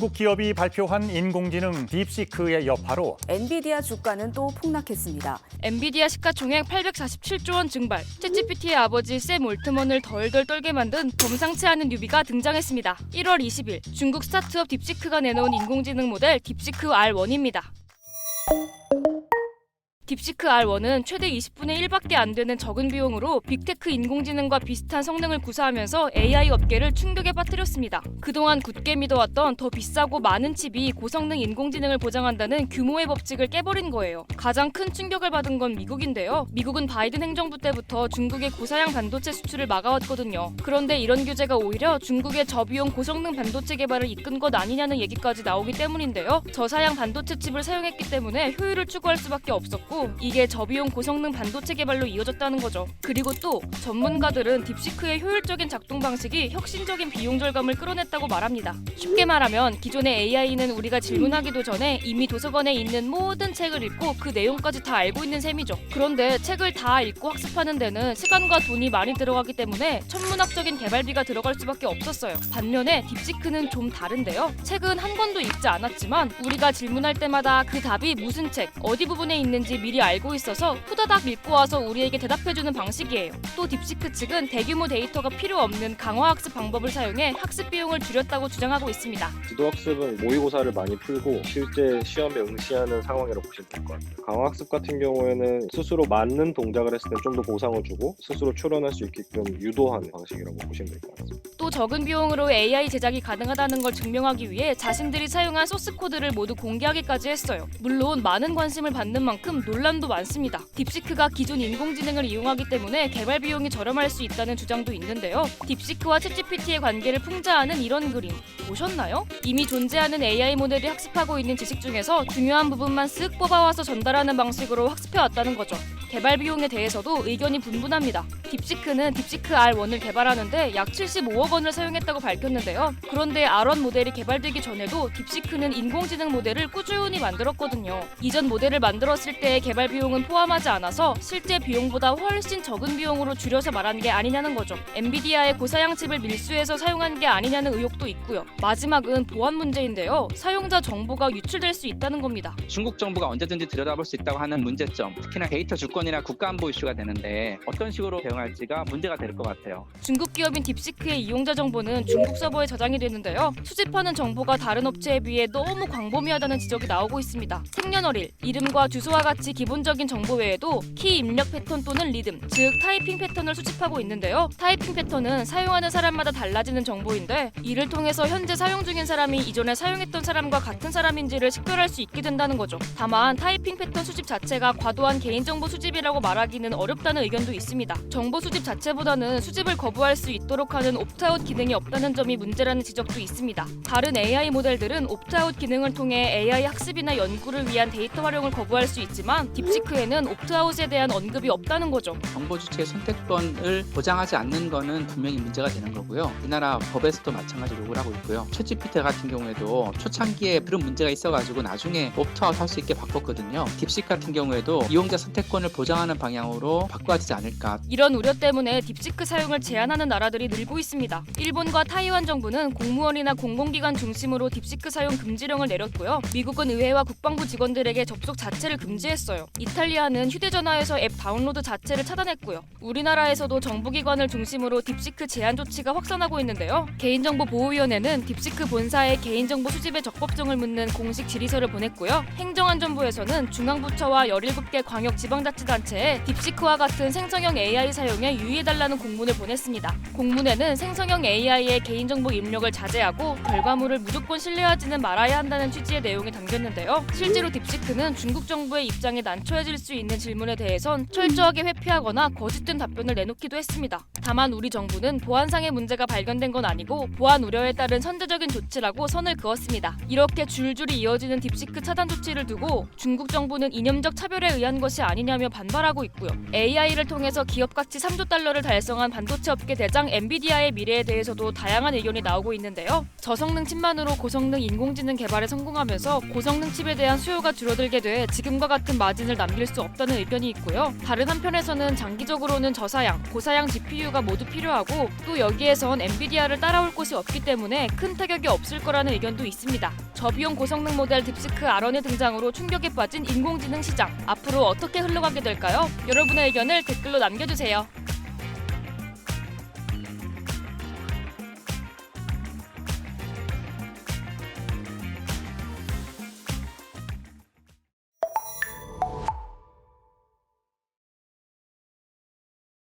중국 기업이 발표한 인공지능 딥시크의 여파로 엔비디아 주가는 또 폭락했습니다. 엔비디아 시가총액 847조 원 증발, 챗GPT의 아버지 샘 올트먼을 덜덜 떨게 만든 범상치 않은 뉴비가 등장했습니다. 1월 20일 중국 스타트업 딥시크가 내놓은 인공지능 모델 딥시크 R1입니다. 딥시크 R1은 최대 20분의 1밖에 안 되는 적은 비용으로 빅테크 인공지능과 비슷한 성능을 구사하면서 AI 업계를 충격에 빠뜨렸습니다. 그동안 굳게 믿어왔던 더 비싸고 많은 칩이 고성능 인공지능을 보장한다는 규모의 법칙을 깨버린 거예요. 가장 큰 충격을 받은 건 미국인데요. 미국은 바이든 행정부 때부터 중국의 고사양 반도체 수출을 막아왔거든요. 그런데 이런 규제가 오히려 중국의 저비용 고성능 반도체 개발을 이끈 것 아니냐는 얘기까지 나오기 때문인데요. 저사양 반도체 칩을 사용했기 때문에 효율을 추구할 수밖에 없었고 이게 저비용 고성능 반도체 개발로 이어졌다는 거죠. 그리고 또 전문가들은 딥시크의 효율적인 작동 방식이 혁신적인 비용 절감을 끌어냈다고 말합니다. 쉽게 말하면 기존의 AI는 우리가 질문하기도 전에 이미 도서관에 있는 모든 책을 읽고 그 내용까지 다 알고 있는 셈이죠. 그런데 책을 다 읽고 학습하는 데는 시간과 돈이 많이 들어가기 때문에 천문학적인 개발비가 들어갈 수밖에 없었어요. 반면에 딥시크는 좀 다른데요. 책은 한 권도 읽지 않았지만 우리가 질문할 때마다 그 답이 무슨 책, 어디 부분에 있는지 미리 알고 있어서 후다닥 읽고 와서 우리에게 대답해주는 방식이에요. 또 딥시크 측은 대규모 데이터가 필요 없는 강화학습 방법을 사용해 학습 비용을 줄였다고 주장하고 있습니다. 지도학습은 모의고사를 많이 풀고 실제 시험에 응시하는 상황이라고 보시면 될 것 같아요. 강화학습 같은 경우에는 스스로 맞는 동작을 했을 때 좀 더 보상을 주고 스스로 추론할 수 있게끔 유도하는 방식이라고 보시면 될 것 같습니다. 또 적은 비용으로 AI 제작이 가능하다는 걸 증명하기 위해 자신들이 사용한 소스 코드를 모두 공개하기까지 했어요. 물론 많은 관심을 받는 만큼 논란도 많습니다. 딥시크가 기존 인공지능을 이용하기 때문에 개발 비용이 저렴할 수 있다는 주장도 있는데요. 딥시크와 챗GPT의 관계를 풍자하는 이런 그림 보셨나요? 이미 존재하는 AI 모델이 학습하고 있는 지식 중에서 중요한 부분만 쓱 뽑아와서 전달하는 방식으로 학습해왔다는 거죠. 개발 비용에 대해서도 의견이 분분합니다. 딥시크는 딥시크 R1을 개발하는데 약 75억 원을 사용했다고 밝혔는데요. 그런데 R1 모델이 개발되기 전에도 딥시크는 인공지능 모델을 꾸준히 만들었거든요. 이전 모델을 만들었을 때의 개발 비용은 포함하지 않아서 실제 비용보다 훨씬 적은 비용으로 줄여서 말한 게 아니냐는 거죠. 엔비디아의 고사양 칩을 밀수해서 사용한 게 아니냐는 의혹도 있고요. 마지막은 보안 문제인데요. 사용자 정보가 유출될 수 있다는 겁니다. 중국 정부가 언제든지 들여다볼 수 있다고 하는 문제점, 특히나 데이터 주권이나 국가안보 이슈가 되는데 어떤 식으로 대응할지가 문제가 될 것 같아요. 중국 기업인 딥시크의 이용자 정보는 중국 서버에 저장이 되는데요. 수집하는 정보가 다른 업체에 비해 너무 광범위하다는 지적이 나오고 있습니다. 생년월일, 이름과 주소와 같이 기본적인 정보 외에도 키 입력 패턴 또는 리듬, 즉 타이핑 패턴을 수집하고 있는데요. 타이핑 패턴은 사용하는 사람마다 달라지는 정보인데 이를 통해서 현재 사용 중인 사람이 이전에 사용했던 사람과 같은 사람인지를 식별할 수 있게 된다는 거죠. 다만 타이핑 패턴 수집 자체가 과도한 개인정보 수집이라고 말하기는 어렵다는 의견도 있습니다. 정보 수집 자체보다는 수집을 거부할 수 있도록 하는 옵트아웃 기능이 없다는 점이 문제라는 지적도 있습니다. 다른 AI 모델들은 옵트아웃 기능을 통해 AI 학습이나 연구를 위한 데이터 활용을 거부할 수 있지만 딥시크에는 옵트아웃에 대한 언급이 없다는 거죠. 정보 주체의 선택권을 보장하지 않는 거는 분명히 문제가 되는 거고요. 우리나라 법에서도 마찬가지로 요구를 하고 있고요. 챗GPT 같은 경우에도 초창기에 그런 문제가 있어가지고 나중에 옵트아웃 할 수 있게 바꿨거든요. 딥시크 같은 경우에도 이용자 선택권을 보장하는 방향으로 바꿔지지 않을까. 이런 우려 때문에 딥시크 사용을 제한하는 나라들이 늘고 있습니다. 일본과 타이완 정부는 공무원이나 공공기관 중심으로 딥시크 사용 금지령을 내렸고요. 미국은 의회와 국방부 직원들에게 접속 자체를 금지했어요. 이탈리아는 휴대전화에서 앱 다운로드 자체를 차단했고요. 우리나라에서도 정부기관을 중심으로 딥시크 제한 조치가 확산하고 있는데요. 개인정보보호위원회는 딥시크 본사에 개인정보 수집에 적법성을 묻는 공식 질의서를 보냈고요. 행정안전부에서는 중앙부처와 17개 광역지방자치단체에 딥시크와 같은 생성형 AI 사용에 유의해달라는 공문을 보냈습니다. 공문에는 생성형 AI의 개인정보 입력을 자제하고 결과물을 무조건 신뢰하지는 말아야 한다는 취지의 내용이 담겼는데요. 실제로 딥시크는 중국 정부의 입장에 난처해질 수 있는 질문에 대해선 철저하게 회피하거나 거짓된 답변을 내놓기도 했습니다. 다만 우리 정부는 보안상의 문제가 발견된 건 아니고 보안 우려에 따른 선제적인 조치라고 선을 그었습니다. 이렇게 줄줄이 이어지는 딥시크 차단 조치를 두고 중국 정부는 이념적 차별에 의한 것이 아니냐며 반발하고 있고요. AI를 통해서 기업 가치 3조 달러를 달성한 반도체 업계 대장 엔비디아의 미래에 대해서도 다양한 의견이 나오고 있는데요. 저성능 칩만으로 고성능 인공지능 개발에 성공하면서 고성능 칩에 대한 수요가 줄어들게 돼 지금과 같은 마진을 남길 수 없다는 의견이 있고요. 다른 한편에서는 장기적으로는 저사양, 고사양 GPU가 모두 필요하고 또 여기에선 엔비디아를 따라올 곳이 없기 때문에 큰 타격이 없을 거라는 의견도 있습니다. 저비용 고성능 모델 딥시크 R1의 등장으로 충격에 빠진 인공지능 시장. 앞으로 어떻게 흘러가게 될까요? 여러분의 의견을 댓글로 남겨주세요.